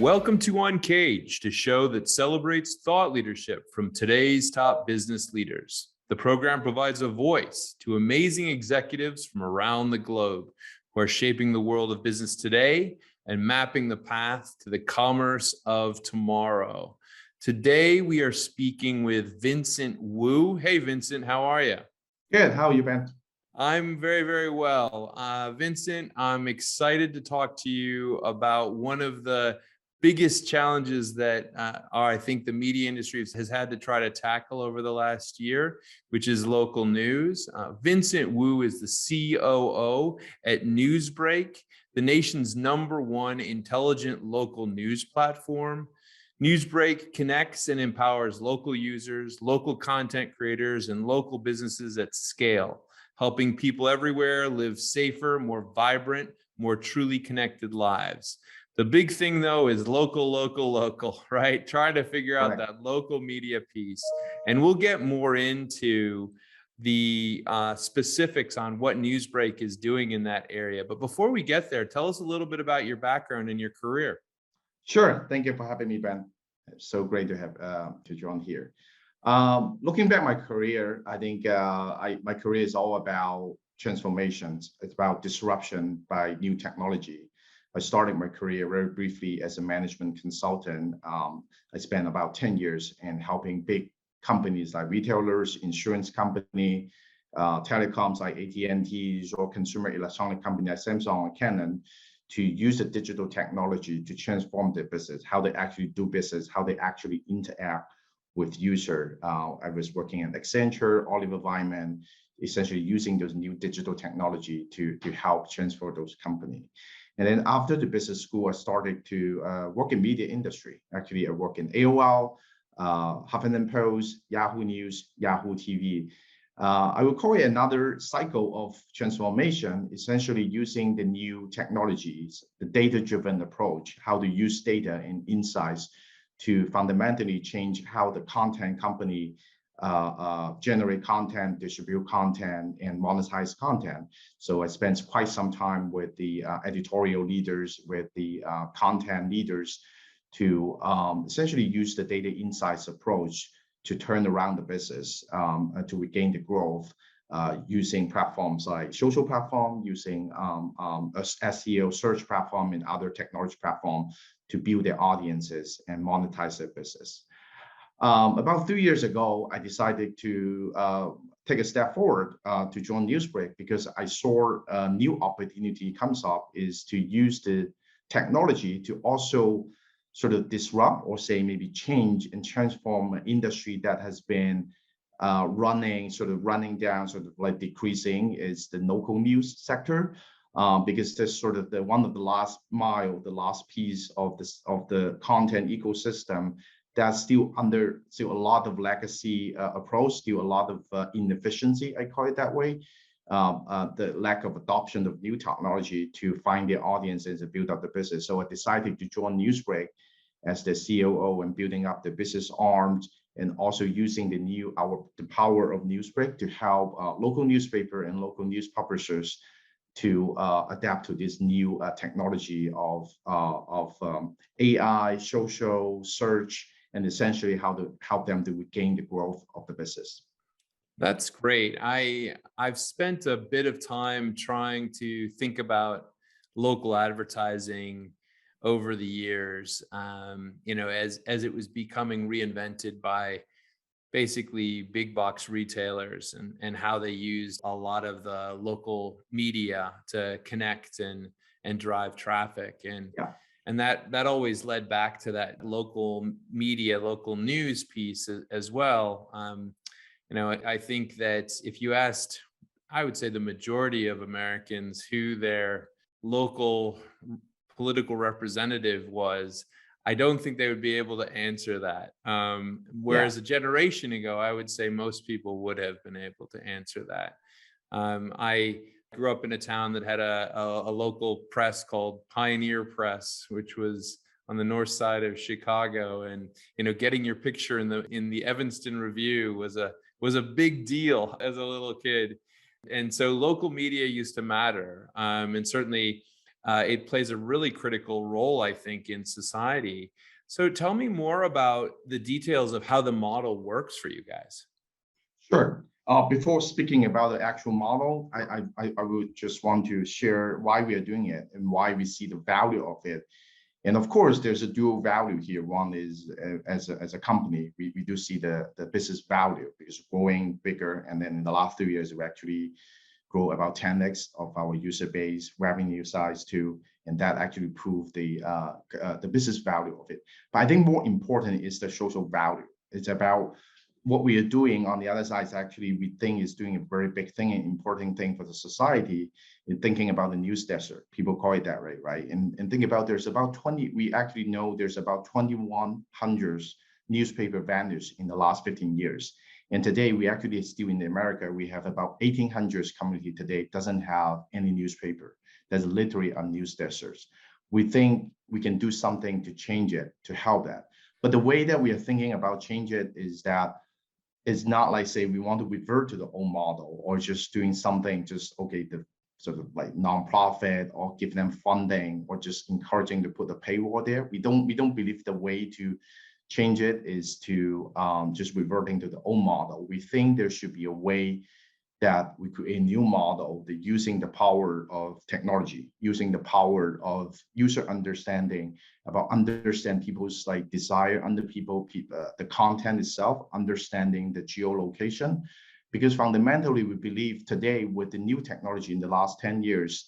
Welcome to UNCAGED, a show that celebrates thought leadership from today's top business leaders. The program provides a voice to amazing executives from around the globe who are shaping the world of business today and mapping the path to the commerce of tomorrow. Today, we are speaking with Vincent Wu. Hey, Vincent, how are you? Good. How are you, Ben? I'm very, very well. Vincent, I'm excited to talk to you about one of the biggest challenges that I think the media industry has had to try to tackle over the last year, which is local news. Vincent Wu is the COO at NewsBreak, the nation's #1 intelligent local news platform. NewsBreak connects and empowers local users, local content creators, and local businesses at scale, helping people everywhere live safer, more vibrant, more truly connected lives. The big thing, though, is local, right? Trying to figure out that local media piece. And we'll get more into the specifics on what NewsBreak is doing in that area. But before we get there, tell us a little bit about your background and your career. Sure. Thank you for having me, Ben. It's so great to have to join here. Looking back my career, I think my career is all about transformations. It's about disruption by new technology. I started my career very briefly as a management consultant. I spent about 10 years in helping big companies like retailers, insurance company, telecoms like AT&T, or consumer electronic company like Samsung and Canon to use the digital technology to transform their business, how they actually do business, how they actually interact with user. I was working at Accenture, Oliver Wyman, essentially using those new digital technology to help transfer those companies. And then after the business school, I started to work in media industry. Actually, I work in AOL, Huffington Post, Yahoo News, Yahoo TV. I would call it another cycle of transformation, essentially using the new technologies, the data-driven approach, how to use data and insights to fundamentally change how the content company generate content, distribute content, and monetize content. So I spent quite some time with the editorial leaders, with the content leaders to essentially use the data insights approach to turn around the business, to regain the growth using platforms like social platform, using SEO search platform and other technology platform to build their audiences and monetize their business. About 3 years ago, I decided to take a step forward to join NewsBreak because I saw a new opportunity comes up is to use the technology to also sort of disrupt or say maybe change and transform an industry that has been running down, sort of like decreasing is the local news sector. Because there's sort of one of the last mile, the last piece of the content ecosystem that's still a lot of legacy approach, still a lot of inefficiency, I call it that way. The lack of adoption of new technology to find their audiences and build up the business. So I decided to join NewsBreak as the COO and building up the business arms and also using the power of NewsBreak to help local newspaper and local news publishers to adapt to this new technology of AI, social, search, and essentially how to help them to regain the growth of the business. That's great. I've spent a bit of time trying to think about local advertising over the years, as it was becoming reinvented by basically big box retailers and how they used a lot of the local media to connect and drive traffic. And that always led back to that local media, local news piece as well. I think that if you asked, I would say the majority of Americans who their local political representative was, I don't think they would be able to answer that. Whereas a generation ago, I would say most people would have been able to answer that. I grew up in a town that had a local press called Pioneer Press, which was on the north side of Chicago, and getting your picture in the Evanston Review was a big deal as a little kid. And so local media used to matter, and certainly it plays a really critical role, I think, in society. So tell me more about the details of how the model works for you guys. Sure. Before speaking about the actual model, I would just want to share why we are doing it and why we see the value of it. And of course, there's a dual value here. One is as a company, we do see the business value because growing bigger. And then in the last 3 years, we actually grow about 10x of our user base, revenue size too. And that actually proved the business value of it. But I think more important is the social value. It's about what we are doing on the other side is actually we think is doing a very big thing and important thing for the society in thinking about the news desert. People call it that, right? And think about there's about 20, we actually know there's about 2,100 newspaper vendors in the last 15 years. And today we actually still in America, we have about 1,800 community today doesn't have any newspaper. There's literally a news desert. We think we can do something to change it, to help that. But the way that we are thinking about change it is that it's not like say we want to revert to the old model or just doing something just okay the sort of like nonprofit or give them funding or just encouraging to put a paywall there. We don't believe the way to change it is to just reverting to the old model. We think there should be a way that we create a new model that using the power of technology, using the power of user understanding about understand people's like desire under the content itself, understanding the geolocation. Because fundamentally, we believe today with the new technology in the last 10 years,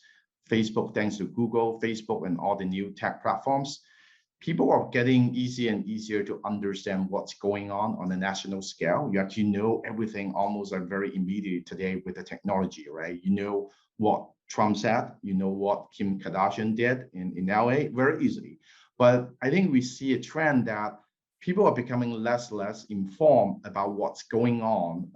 Facebook, thanks to Google, Facebook, and all the new tech platforms, people are getting easier and easier to understand what's going on a national scale. You actually know everything almost like very immediately today with the technology, right? You know what Trump said, you know what Kim Kardashian did in LA very easily. But I think we see a trend that people are becoming less informed about what's going on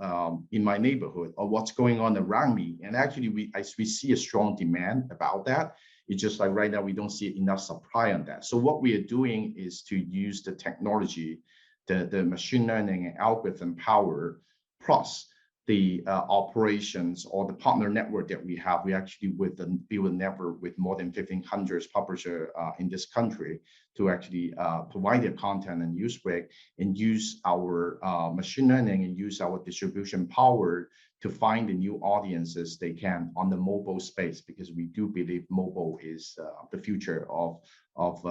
in my neighborhood or what's going on around me. And actually, we see a strong demand about that. It's just like right now, we don't see enough supply on that. So what we are doing is to use the technology, the machine learning and algorithm power, plus the operations or the partner network that we have. We actually build a network with more than 1,500 publishers in this country to actually provide their content and NewsBreak and use our machine learning and use our distribution power to find the new audiences they can on the mobile space, because we do believe mobile is the future of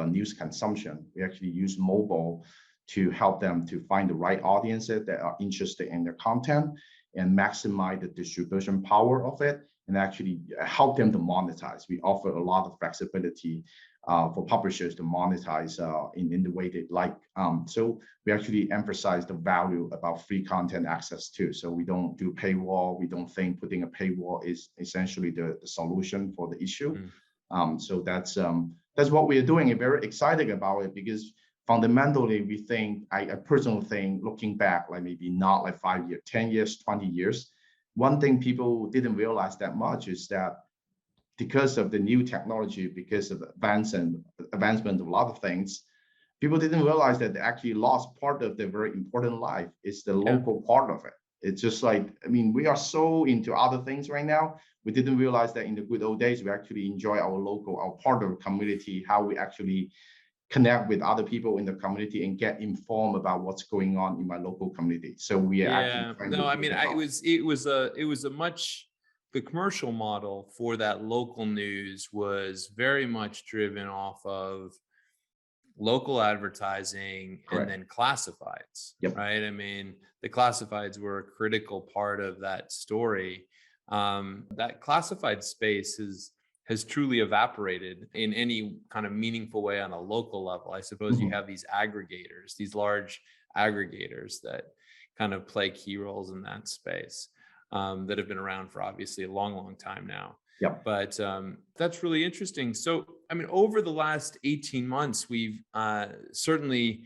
news consumption. We actually use mobile to help them to find the right audiences that are interested in their content and maximize the distribution power of it and actually help them to monetize. We offer a lot of flexibility for publishers to monetize in the way they like. So we actually emphasize the value about free content access too. So we don't do paywall. We don't think putting a paywall is essentially the solution for the issue. So that's what we are doing. I'm very excited about it because fundamentally, we think, I personally think, looking back, like maybe not like 5 years, 10 years, 20 years, one thing people didn't realize that much is that because of the new technology, because of the advancement of a lot of things, people didn't realize that they actually lost part of their very important life. It's the local part of it. It's just like, I mean, we are so into other things right now. We didn't realize that in the good old days, we actually enjoy our local, our part of the community, how we actually connect with other people in the community and get informed about what's going on in my local community. So we are actually trying to I mean, it was a much, the commercial model for that local news was very much driven off of local advertising. Correct. And then classifieds, yep. Right? I mean, the classifieds were a critical part of that story. That classified space has truly evaporated in any kind of meaningful way on a local level. I suppose you have these aggregators, these large aggregators that kind of play key roles in that space that have been around for obviously a long, long time now. Yeah. But that's really interesting. So, I mean, over the last 18 months, we've certainly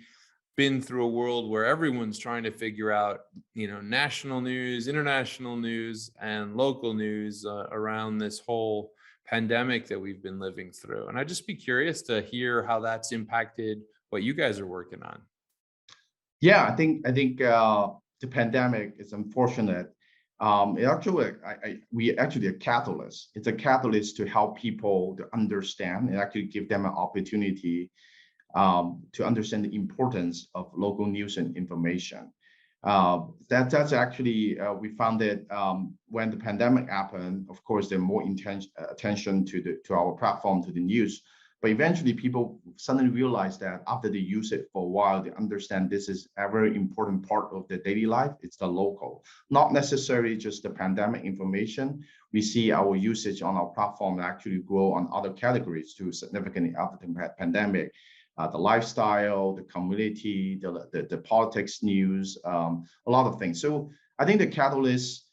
been through a world where everyone's trying to figure out, national news, international news, and local news around this whole pandemic that we've been living through. And I'd just be curious to hear how that's impacted what you guys are working on. Yeah, I think the pandemic is unfortunate. It actually, we actually a catalyst. It's a catalyst to help people to understand and actually give them an opportunity to understand the importance of local news and information. That's actually we found that when the pandemic happened, of course, there more attention to our platform, to the news. But eventually, people suddenly realize that after they use it for a while, they understand this is a very important part of their daily life. It's the local, not necessarily just the pandemic information. We see our usage on our platform actually grow on other categories too, significantly after the pandemic. The lifestyle, the community, the politics news, a lot of things. So I think the catalyst,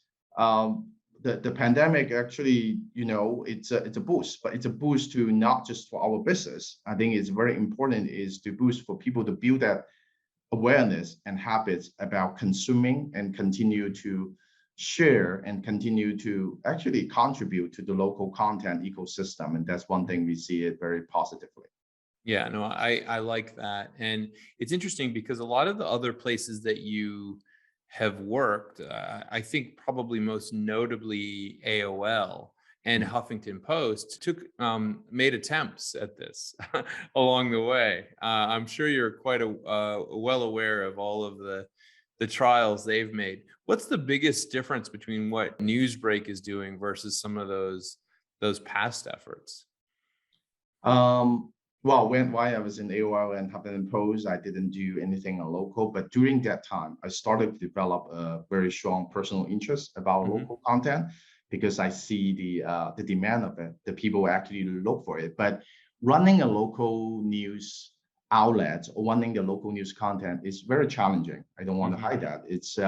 the pandemic actually, it's a boost, but it's a boost to not just for our business. I think it's very important is to boost for people to build that awareness and habits about consuming and continue to share and continue to actually contribute to the local content ecosystem. And that's one thing we see it very positively. Yeah, no, I like that. And it's interesting because a lot of the other places that you have worked, I think probably most notably AOL and Huffington Post made attempts at this along the way. I'm sure you're quite well aware of all of the trials they've made. What's the biggest difference between what NewsBreak is doing versus some of those past efforts? Well, while I was in AOL and Huffington Post, I didn't do anything on local. But during that time, I started to develop a very strong personal interest about local content because I see the demand of it. The people actually look for it. But running a local news outlet or running the local news content is very challenging. I don't want to hide that. It's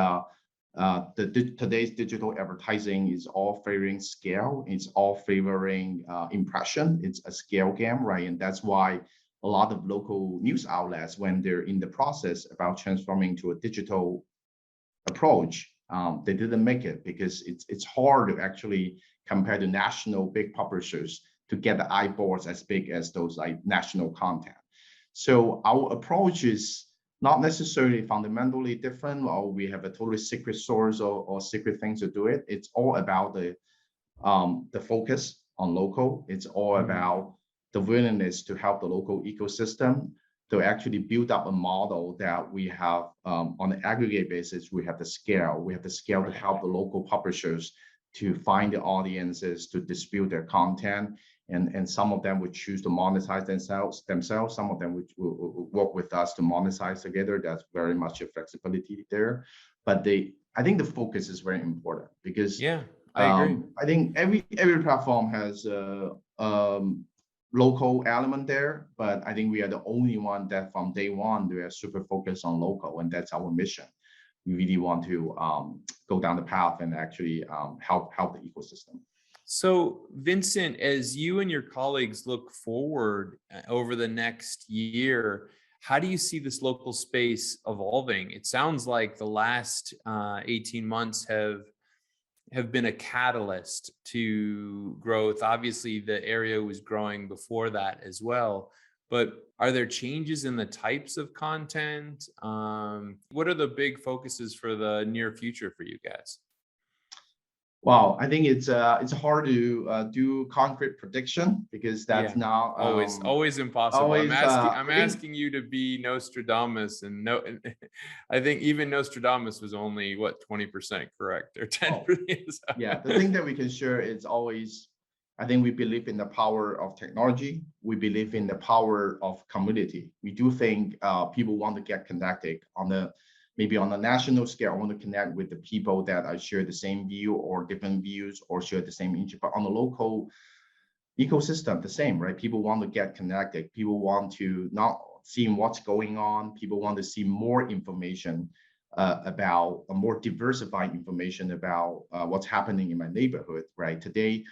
today's digital advertising is all favoring scale. It's all favoring impression. It's a scale game, right? And that's why a lot of local news outlets, when they're in the process about transforming to a digital approach, they didn't make it because it's hard to actually compare to national big publishers to get the eyeballs as big as those like national content. So our approach is not necessarily fundamentally different, or we have a totally secret source or secret things to do it. It's all about the focus on local. It's all about the willingness to help the local ecosystem to actually build up a model that we have on an aggregate basis. We have the scale. We have the scale to help the local publishers to find the audiences, to distribute their content. And some of them would choose to monetize themselves. Some of them would work with us to monetize together. That's very much a flexibility there. But I think the focus is very important because I agree. I think every platform has a local element there, but I think we are the only one that from day one we are super focused on local, and that's our mission. We really want to go down the path and actually help the ecosystem. So, Vincent, as you and your colleagues look forward over the next year, how do you see this local space evolving? It sounds like the last 18 months have been a catalyst to growth. Obviously, the area was growing before that as well. But are there changes in the types of content? What are the big focuses for the near future for you guys? Wow, I think it's hard to do concrete prediction because that's now always impossible. Always, I'm asking you to be Nostradamus, and no, I think even Nostradamus was only 20% correct or 10%. Yeah, the thing that we can share is always, I think we believe in the power of technology. We believe in the power of community. We do think people want to get connected maybe on a national scale. I want to connect with the people that I share the same view or different views or share the same interest. But on the local ecosystem, the same, right? People want to get connected. People want to not see what's going on. People want to see more information about a more diversified information about what's happening in my neighborhood, right? Today,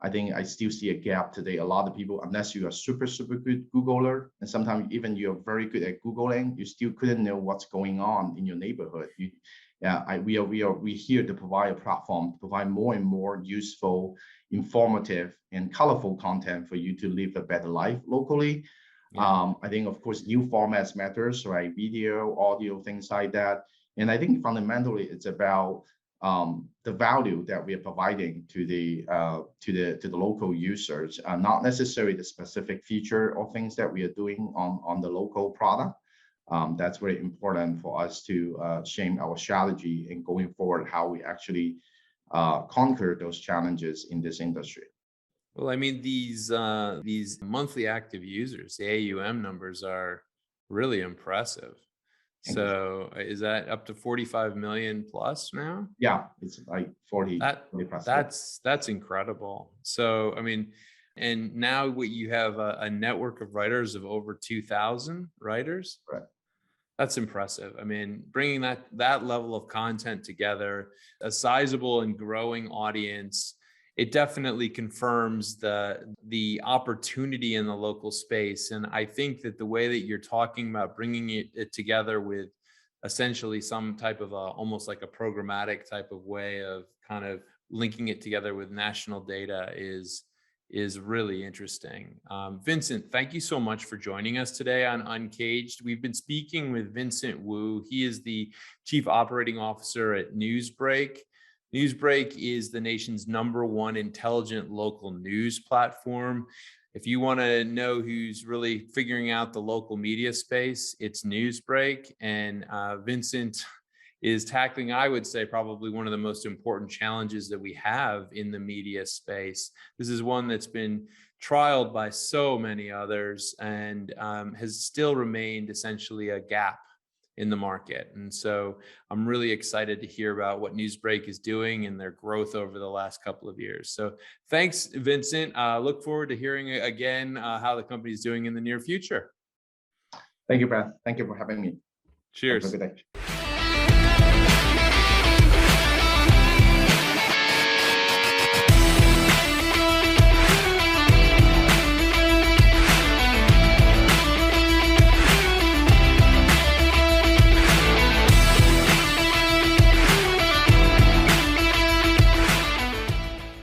I think I still see a gap today. A lot of people, unless you are super good Googler, and sometimes even you're very good at Googling, you still couldn't know what's going on in your neighborhood. We're here to provide a platform, to provide more and more useful, informative, and colorful content for you to live a better life locally. I think, of course, new formats matters, right? Video, audio, things like that. And I think fundamentally, it's about the value that we are providing to the local users, not necessarily the specific feature or things that we are doing on the local product. That's very important for us to shape our strategy and going forward how we actually conquer those challenges in this industry. Well, I mean, these monthly active users, the AUM numbers are really impressive. Thank you. So is that up to 45 million plus now? Yeah, it's like 40. That's incredible. So, I mean, and now what you have a network of writers of over 2,000 writers. Right. That's impressive. I mean, bringing that level of content together, a sizable and growing audience, it definitely confirms the opportunity in the local space. And I think that the way that you're talking about bringing it together with essentially some type of almost like a programmatic type of way of kind of linking it together with national data is really interesting. Vincent, thank you so much for joining us today on Uncaged. We've been speaking with Vincent Wu. He is the Chief Operating Officer at NewsBreak. NewsBreak is the nation's #1 intelligent local news platform. If you want to know who's really figuring out the local media space, it's NewsBreak. And Vincent is tackling, I would say, probably one of the most important challenges that we have in the media space. This is one that's been trialed by so many others and has still remained essentially a gap in the market. And so I'm really excited to hear about what NewsBreak is doing and their growth over the last couple of years. So thanks, Vincent. Look forward to hearing again how the company is doing in the near future. Thank you, Brad. Thank you for having me. Cheers. Have a good day.